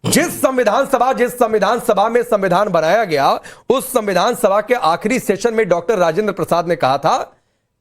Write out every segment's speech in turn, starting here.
जिस संविधान सभा में संविधान बनाया गया, उस संविधान सभा के आखिरी सेशन में डॉक्टर राजेंद्र प्रसाद ने कहा था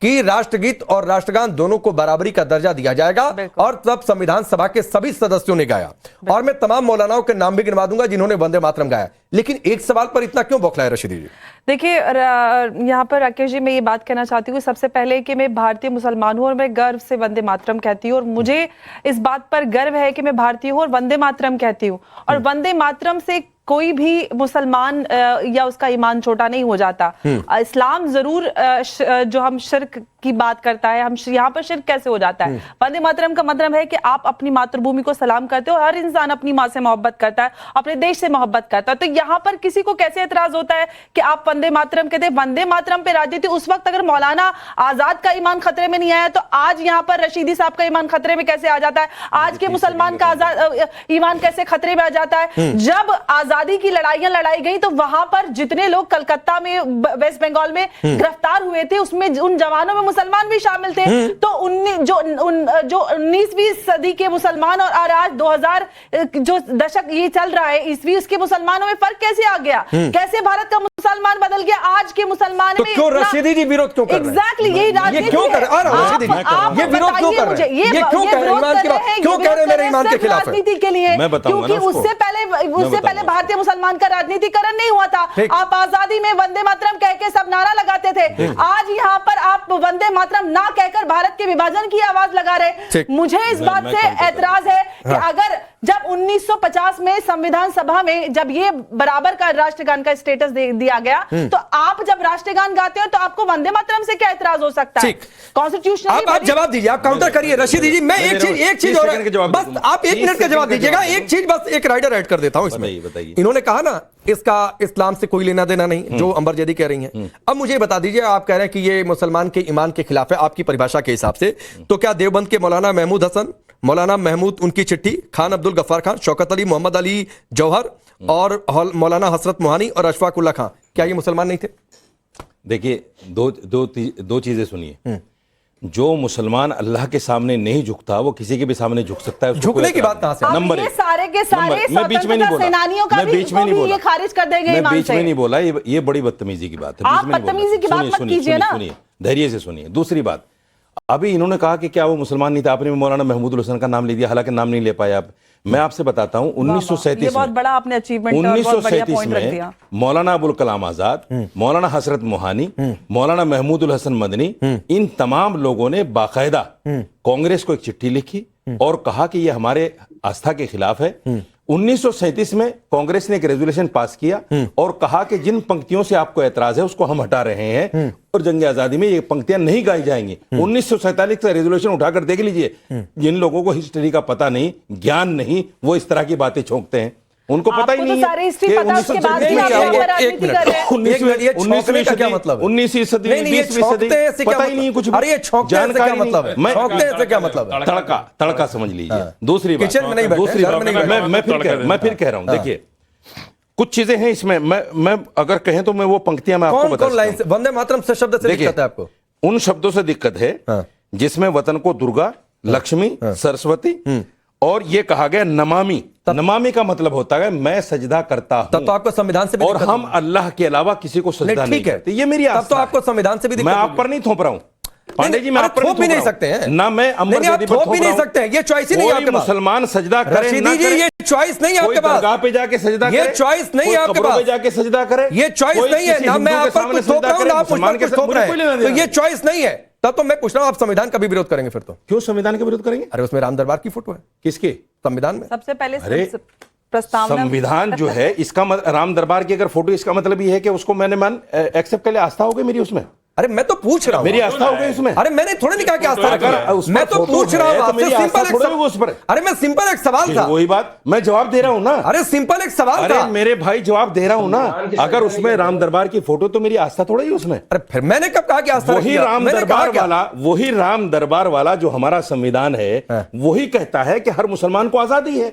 कि राष्ट्रगीत और राष्ट्रगान दोनों को बराबरी का दर्जा दिया जाएगा, और तब संविधान सभा के सभी सदस्यों ने गाया। और मैं तमाम मौलानाओं के नाम भी गिनवा दूंगा जिन्होंने वंदे मातरम गाया। लेकिन एक सवाल पर इतना क्यों बौखलाए रशीदी जी? देखिए, यहाँ पर राकेश जी, मैं ये बात कहना चाहती हूँ सबसे पहले कि मैं भारतीय मुसलमान हूँ और मैं गर्व से वंदे मातरम कहती हूँ, और मुझे इस बात पर गर्व है कि मैं भारतीय हूँ और वंदे मातरम कहती हूँ। और वंदे मातरम से कोई भी मुसलमान या उसका ईमान छोटा नहीं हो जाता। इस्लाम जरूर जो हम शिर्क की बात करता है, हम यहाँ पर शिर्क कैसे हो जाता है? वंदे मातरम का मतलब है कि आप अपनी मातृभूमि को सलाम करते हो। हर इंसान अपनी माँ से मोहब्बत करता है, अपने देश से मोहब्बत करता है। तो यहाँ पर किसी को कैसे एतराज होता है कि आप वंदे मातरम कहते हैं? वंदे मातरम पे राजनीति उस वक्त अगर मौलाना आजाद का ईमान खतरे में नहीं आया, तो आज यहाँ पर रशीदी साहब का ईमान खतरे में कैसे आ जाता है? आज के मुसलमान का ईमान कैसे खतरे में आ जाता है? जब आजादी की लड़ाइयां लड़ाई गई तो वहां पर जितने लोग कलकत्ता में, वेस्ट बंगाल में गिरफ्तार हुए थे, उसमें उन जवानों में मुसलमान भी शामिल थे। तो जो 19वीं सदी के मुसलमान और आज 2000 जो दशक ये चल रहा है ईस्वी, उसके मुसलमानों में फर्क कैसे आ गया? कैसे भारत का मुसलमान बदल गया? आज के मुसलमान में क्यों रशीदी जी विरोध क्यों कर रहे हैं? एग्जैक्टली यही राजनीति क्यों कर रहे हैं? ये विरोध क्यों कर रहे हैं? ये क्यों कह रहे हैं ईमान के खिलाफ? क्यों कह रहे हैं मेरे ईमान के खिलाफ है? राजनीति के लिए, क्योंकि उससे पहले भारतीय मुसलमान का राजनीतिकरण नहीं हुआ था। आप आजादी में वंदे मातरम कह के सब नारा लगाते थे। आज यहाँ पर आप वंदे मातरम ना कहकर भारत के विभाजन की आवाज लगा रहे। मुझे इस बात से एतराज है कि अगर जब 1950 में संविधान सभा में जब ये बराबर का राष्ट्रगान का स्टेटस दिया गया, तो आप जब राष्ट्रगान गाते हो तो आपको वंदे मातरम से क्या एतराज हो सकता है? कॉन्स्टिट्यूशन। आप जवाब दीजिए, आप काउंटर करिए रशीदी जी। मैं एक चीज और बस आप 1 मिनट का जवाब दीजिएगा। एक चीज बस, एक राइडर ऐड कर देता हूं इसमें। इन्होंने कहा ना इसका इस्लाम से कोई लेना देना नहीं, जो अंबर जैदी कह रही हैं। अब मुझे बता दीजिए, आप कह रहे हैं कि ये मुसलमान के ईमान के खिलाफ है आपकी परिभाषा के हिसाब से, तो क्या देवबंद के मौलाना महमूद हसन, मौलाना महमूद उनकी चिट्ठी, खान अब्दुल गफ्फार खान, शौकत अली, मोहम्मद अली जौहर और मौलाना हसरत मोहानी और अशफाक उल्लाह खान, क्या ये मुसलमान नहीं थे? देखिए, दो चीजें सुनिए। जो मुसलमान अल्लाह के सामने नहीं झुकता वो किसी के भी सामने झुक सकता है। झुकने की बात कहां से? नंबर ये सारे के सारे मैं बीच में नहीं बोला, सेनानियों का मैं बीच में नहीं बोला, ये खारिज कर देंगे। मैं बीच में नहीं बोला, ये बड़ी बदतमीजी की बात है। आप बदतमीजी की बात मत कीजिए ना। सुनिए, धैर्य से सुनिए। दूसरी बात, अभी इन्होंने कहा कि क्या वो मुसलमान नहीं था, आपने मौलाना महमूद हसन का नाम ले दिया, हालांकि नाम नहीं ले पाया आप। मैं आपसे बताता हूं 1937 में मौलाना अबुल कलाम आजाद, मौलाना हसरत मोहानी, मौलाना महमूद उल हसन मदनी, इन तमाम लोगों ने बाकायदा कांग्रेस को एक चिट्ठी लिखी और कहा कि ये हमारे आस्था के खिलाफ है। 1937 में कांग्रेस ने एक रेजोल्यूशन पास किया और कहा कि जिन पंक्तियों से आपको ऐतराज है उसको हम हटा रहे हैं और जंग आजादी में ये पंक्तियां नहीं गाई जाएंगी। 1947 का रेजोल्यूशन उठाकर देख लीजिए। जिन लोगों को हिस्ट्री का पता नहीं, ज्ञान नहीं, वो इस तरह की बातें छोंकते हैं। उनको पता ही नहीं है कि 19वीं सदी, 19वीं सदी, 20वीं सदी, पता ही नहीं कुछ। अरे ये जानकारी क्या मतलब है? क्या मतलब है? तड़का समझ लीजिए। दूसरी बात, मैं फिर कह रहा हूं, देखिए कुछ चीजें हैं इसमें, मैं अगर कहें तो मैं वो पंक्तियां मैं आपको बता सकता हूं। वंदे मातरम से शब्द से दिक्कत है आपको? उन शब्दों से दिक्कत है जिसमें वतन को दुर्गा, लक्ष्मी, सरस्वती और ये कहा गया नमामि। नमामि का मतलब होता है मैं सजदा करता हूं। तब तो आपको संविधान से भी और हम अल्लाह के अलावा किसी को सजदा नहीं करते। ये मेरी आस्था है। तब तो आपको संविधान से भी मैं आप पर नहीं थोप रहा हूं पांडे जी, मैं आप पर थोप भी नहीं सकते हैं ना, मैं अंबर जैदी पर थोप भी नहीं सकते हैं। ये चॉइस ही नहीं है आपके पास। मुसलमान सजदा करे ना करे, ये चॉइस नहीं है आपके पास। दरगाह पे जाके सजदा करे, ये चॉइस नहीं है आपके पास। जाके सजदा करे, ये चॉइस नहीं है। ना मैं आप पर कुछ थोप रहा हूं, ना आप मुझ पर कुछ थोप रहे हैं। तो ये चॉइस नहीं है। तब तो मैं पूछ रहा हूं, आप संविधान का भी विरोध करेंगे फिर? तो क्यों संविधान का विरोध करेंगे? अरे उसमें राम दरबार की फोटो है। किसके संविधान में? सबसे पहले प्रस्तावना संविधान जो है इसका राम दरबार की अगर फोटो, इसका मतलब ये है कि उसको मैंने एक्सेप्ट कर लिया, आस्था हो गई मेरी उसमें। अरे मैं तो पूछ रहा हूं, मेरी आस्था हो गई उसमें। अरे मैंने थोड़ा नहीं कहा कि आस्था रखी, मैं तो पूछ रहा हूं आपसे सिंपल उस पर। अरे मैं सिंपल एक सवाल था, वही बात मैं जवाब दे रहा हूं ना। अरे सिंपल एक सवाल था मेरे भाई, जवाब दे रहा हूं ना। अगर उसमें राम दरबार की फोटो तो मेरी आस्था थोड़ा ही उसमें। अरे फिर मैंने कब कहा कि आस्था? वही राम दरबार वाला जो हमारा संविधान है वही कहता है कि हर मुसलमान को आजादी है।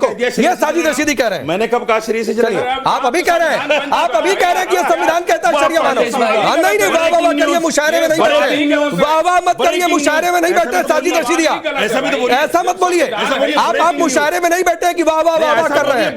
को, ये साजिद रशीदी कह रहे हैं। मैंने कब कहा शरीयत से चलिए? आप अभी कह रहे हैं, आप अभी कह रहे हैं कि ये संविधान कहता है शरिया मानो। नहीं नहीं, वाह वाह करिए, मुशायरे में नहीं बैठे, वाह वाह मत करिए, मुशायरे में नहीं बैठे साजिद रशीदिया, ऐसा मत बोलिए। आप मुशायरे में नहीं बैठे कि वाह वाह वाह कर रहे हैं।